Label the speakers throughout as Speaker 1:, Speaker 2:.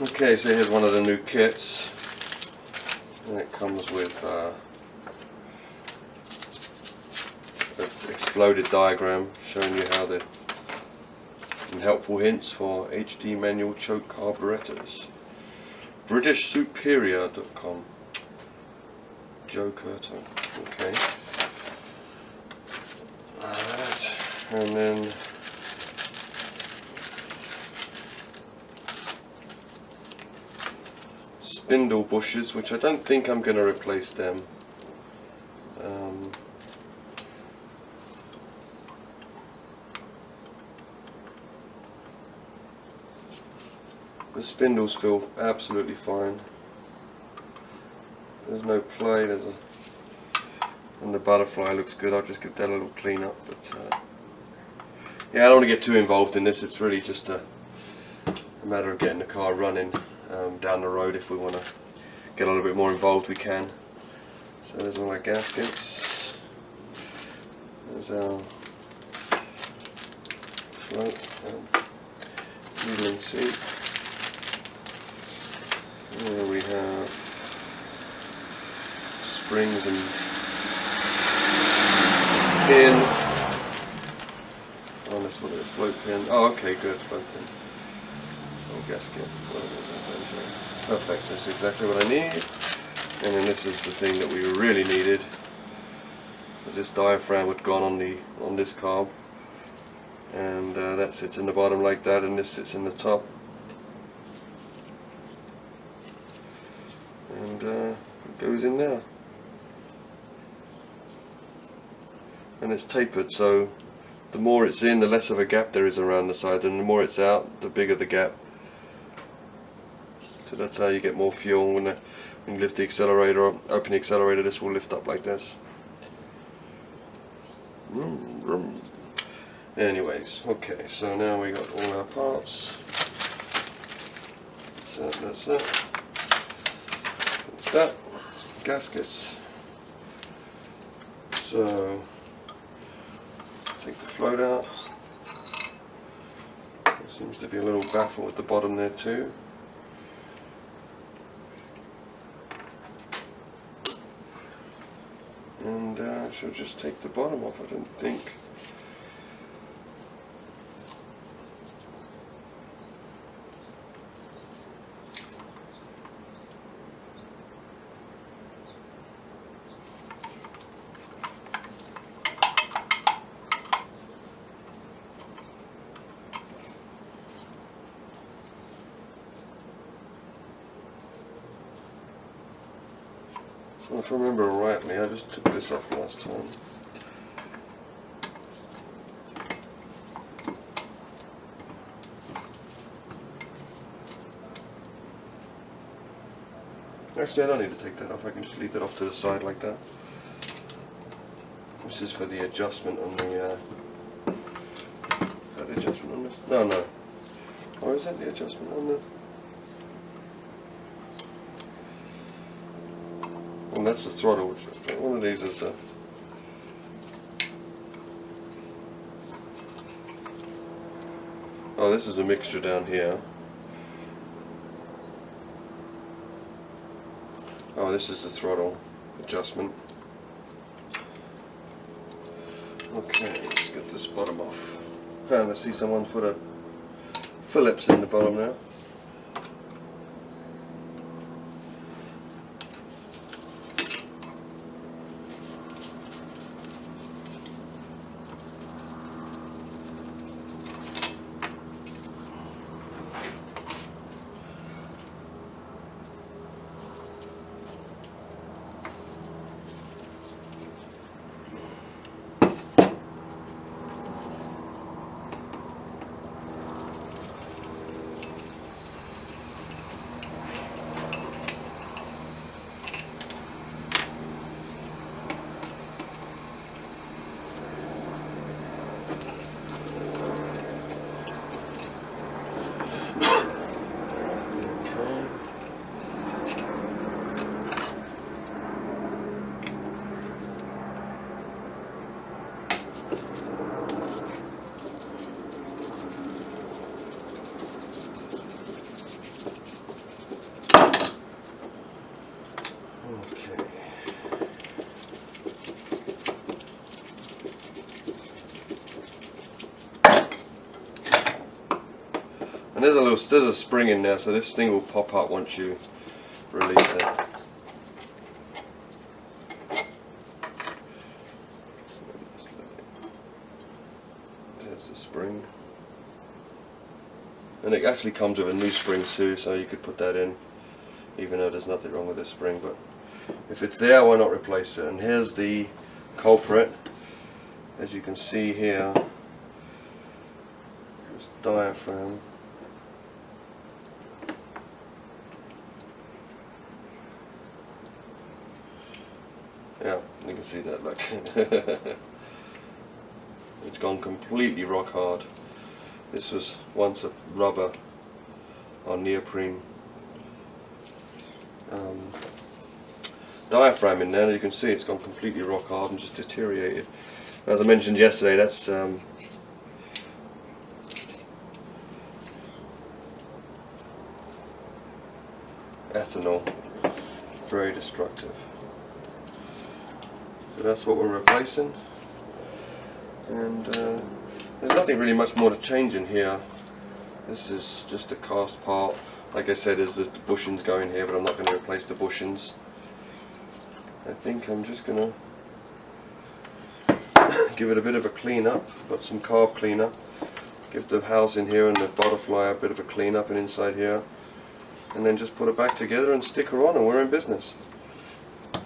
Speaker 1: Okay, so here's one of the new kits, and it comes with an exploded diagram showing you how and helpful hints for HD manual choke carburetors. BritishSuperior.com. Joe Curto. Okay. Alright, and then spindle bushes, which I don't think I'm going to replace them. The spindles feel absolutely fine. There's no play, and the butterfly looks good. I'll just give that a little clean up. But yeah, I don't want to get too involved in this. It's really just a matter of getting the car running down the road. If we want to get a little bit more involved, we can. So there's all our gaskets. There's our float, needling seat. Here we have springs and pin. Oh, that's what it is, float pin. Oh, okay, good, float pin. Oh, gasket. Perfect, that's exactly what I need. And then this is the thing that we really needed. This diaphragm had gone on this carb, and that sits in the bottom like that, and this sits in the top. And it goes in there, and it's tapered, so the more it's in, the less of a gap there is around the side, and the more it's out, the bigger the gap. So that's how you get more fuel. When you lift the accelerator up, open the accelerator, this will lift up like this. Anyways, okay, so now we got all our parts. That's that. That gaskets. So take the float out. There seems to be a little baffle at the bottom there too. And I should just take the bottom off, I don't think. Well, if I remember rightly, I just took this off last time. Actually, I don't need to take that off. I can just leave that off to the side like that. This is for the adjustment on the. Is that the adjustment on this? No, no. Or is that the adjustment on the? And that's the throttle. One of these is a. Oh, this is the mixture down here. Oh, this is the throttle adjustment. Okay, let's get this bottom off. And I see someone's put a Phillips in the bottom now. And there's a spring in there, so this thing will pop up once you release it. There's the spring. And it actually comes with a new spring too, so you could put that in, even though there's nothing wrong with this spring. But if it's there, why not replace it? And here's the culprit. As you can see here, this diaphragm. Yeah, you can see that, look. It's gone completely rock hard. This was once a rubber or neoprene diaphragm in there, and you can see it's gone completely rock hard and just deteriorated. As I mentioned yesterday, that's ethanol, very destructive. So that's what we're replacing, and there's nothing really much more to change in here. This is just a cast part. Like I said, there's the bushings going here, but I'm not going to replace the bushings. I think I'm just going to give it a bit of a clean up. Got some carb cleaner. Give the housing here and the butterfly a bit of a clean up, and inside here, and then just put it back together and stick her on, and we're in business.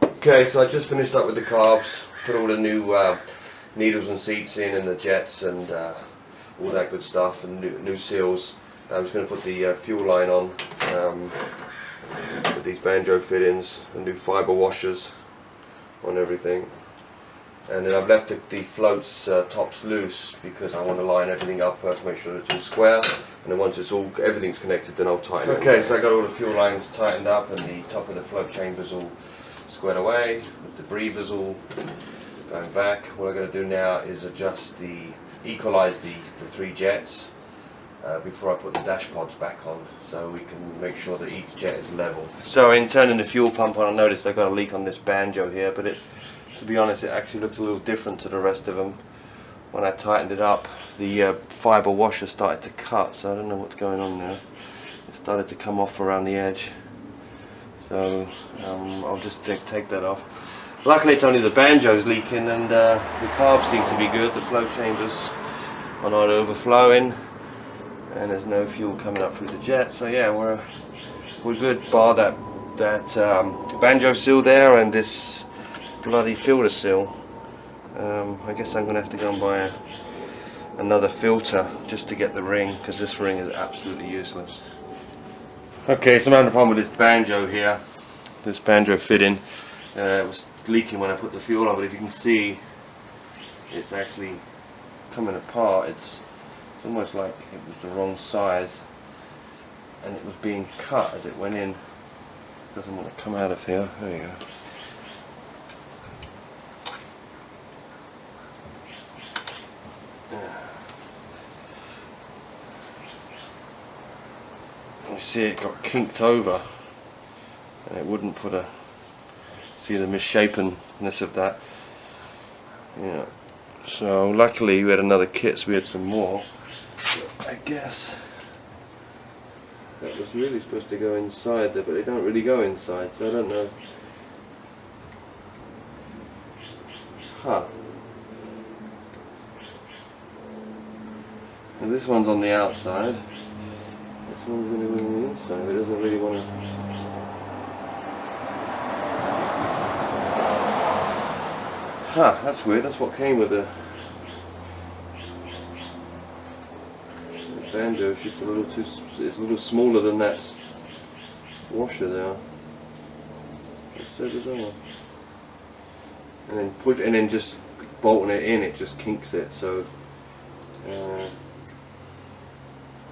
Speaker 1: Okay, so I just finished up with the carbs, put all the new needles and seats in, and the jets and all that good stuff, and new seals. I'm just going to put the fuel line on with these banjo fittings and new fibre washers on everything. And then I've left the floats tops loose because I want to line everything up first, make sure it's all square, and then once everything's connected, then I'll tighten it. Okay, so I got all the fuel lines tightened up and the top of the float chambers all squared away, with the breathers all going back. What I'm going to do now is equalize the three jets before I put the dash pods back on, so we can make sure that each jet is level. So in turning the fuel pump on, I noticed I got a leak on this banjo here, but to be honest, it actually looks a little different to the rest of them. When I tightened it up, the fibre washer started to cut, so I don't know what's going on there. It started to come off around the edge. So I'll just take that off. Luckily it's only the banjo's leaking, and the carbs seem to be good. The flow chambers are not overflowing, and there's no fuel coming up through the jet. So yeah, we're good, bar that banjo seal there and this bloody filter seal. I guess I'm going to have to go and buy another filter just to get the ring, because this ring is absolutely useless. Okay, so I'm having a problem with this banjo here, this banjo fitting. It was leaking when I put the fuel on, but if you can see, it's actually coming apart. It's almost like it was the wrong size, and it was being cut as it went in. It doesn't want to come out of here. There you go. You see it got kinked over, and it wouldn't put a, see the misshapenness of that. Yeah. So luckily we had another kit, so we had some more. But I guess that was really supposed to go inside there, but they don't really go inside, so I don't know. Huh. And this one's on the outside. This one's going to go on the inside, but it doesn't really want to. Huh, that's weird. That's what came with the banjo. It's just a little too. It's a little smaller than that washer there. And then push, and then just bolting it in, it just kinks it. So.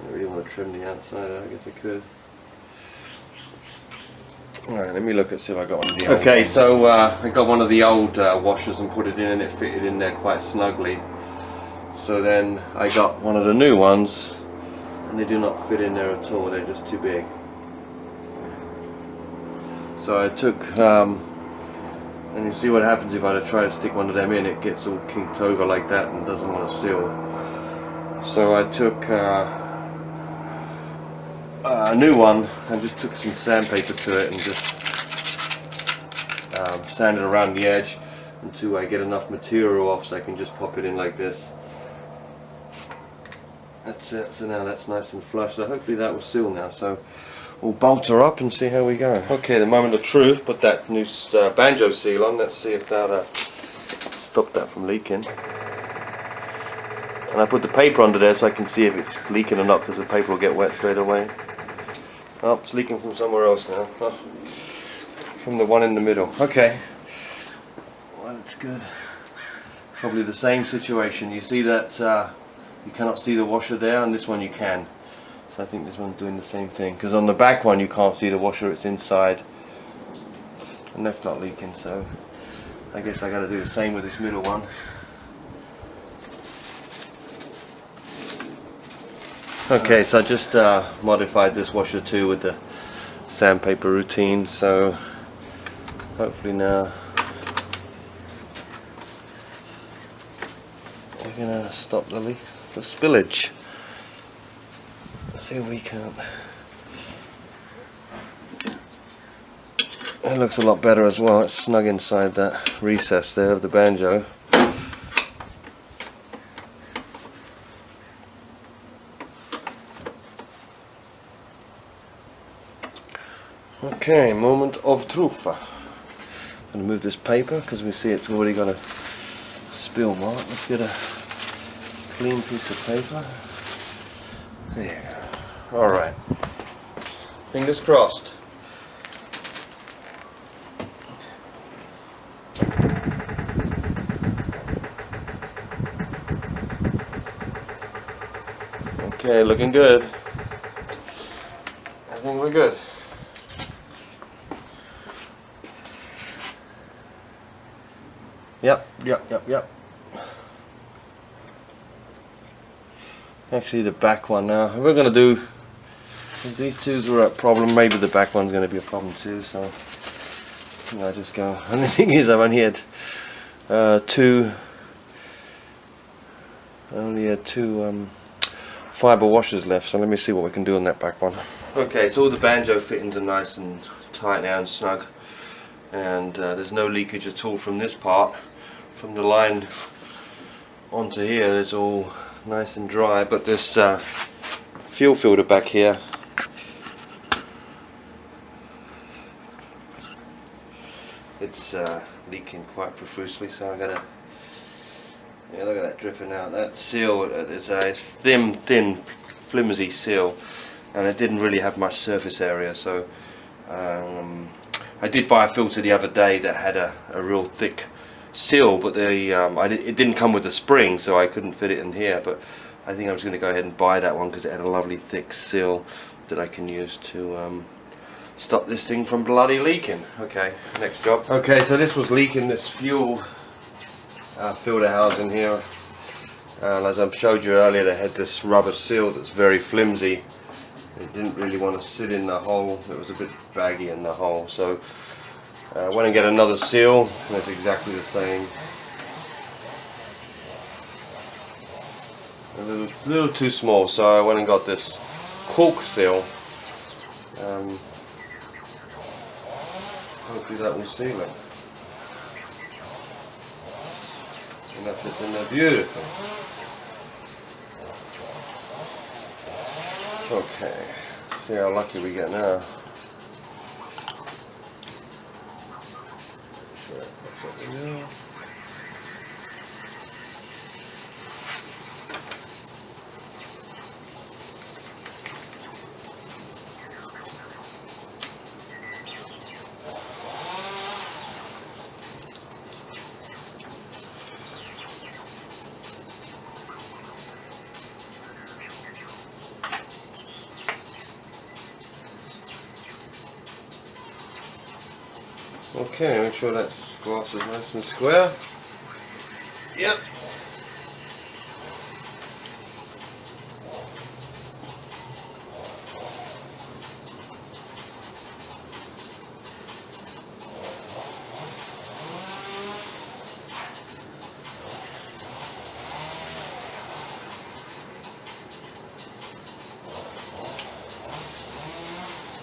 Speaker 1: I really want to trim the outside out. I guess I could. Alright, let me look and see if I got one of the old ones. So I got one of the old washers and put it in, and it fitted in there quite snugly. So then I got one of the new ones, and they do not fit in there at all. They're just too big. So I took, and you see what happens if I try to stick one of them in. It gets all kinked over like that and doesn't want to seal. So I took a new one and just took some sandpaper to it and just sanded around the edge until I get enough material off so I can just pop it in like this. That's it, so now that's nice and flush, so hopefully that will seal now, so we'll bolt her up and see how we go. Okay, the moment of truth, put that new banjo seal on, let's see if that'll stop that from leaking. And I put the paper under there so I can see if it's leaking or not, because the paper will get wet straight away. Oh, it's leaking from somewhere else now. Oh, from the one in the middle. Okay. Well, it's good. Probably the same situation. You see that you cannot see the washer there, and this one you can. So I think this one's doing the same thing. Because on the back one you can't see the washer, it's inside. And that's not leaking, so I guess I got to do the same with this middle one. Okay, so I just modified this washer too with the sandpaper routine, so hopefully now we're gonna stop the spillage. Let's see if we can. It looks a lot better as well. It's snug inside that recess there of the banjo. Okay, moment of truth. I'm going to move this paper because we see it's already got a spill mark. Let's get a clean piece of paper. There you go. Alright. Fingers crossed. Okay, looking good. I think we're good. Yep. Actually the back one now. We're going to do, if these twos were a problem, maybe the back one's going to be a problem too, so I just go. And the thing is, I've only had two fibre washers left, so let me see what we can do on that back one. Okay, so all the banjo fittings are nice and tight now and snug, and there's no leakage at all from this part. From the line onto here, it's all nice and dry, but this fuel filter back here, it's leaking quite profusely, so I'm gonna, yeah, look at that dripping out. That seal is a thin, flimsy seal, and it didn't really have much surface area, so I did buy a filter the other day that had a real thick seal, but it didn't come with a spring, so I couldn't fit it in here, but I think I'm just going to go ahead and buy that one because it had a lovely thick seal that I can use to stop this thing from bloody leaking. Okay, next job. Okay, so this was leaking, this fuel filter housing here, and as I showed you earlier, they had this rubber seal that's very flimsy. It didn't really want to sit in the hole, it was a bit baggy in the hole, so I went and get another seal, and it's exactly the same. A little too small, so I went and got this cork seal. Hopefully that will seal it. And that fits in there beautifully. Okay, see how lucky we get now. Okay, make sure that glass is nice and square. Yep.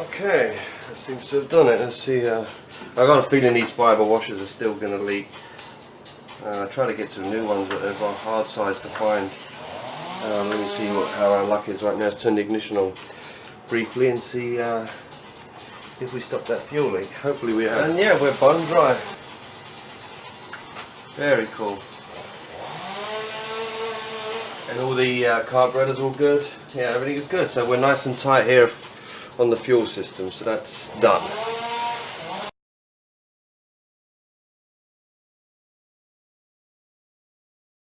Speaker 1: Okay, that seems to have done it. Let's see. I got a feeling these fibre washers are still going to leak. Try to get some new ones that are hard size to find. Let me see how our luck is right now. Let's turn the ignition on briefly and see if we stop that fuel leak. Hopefully we have. And yeah, we're bone dry. Very cool. And all the carburetors all good. Yeah, everything is good. So we're nice and tight here on the fuel system. So that's done.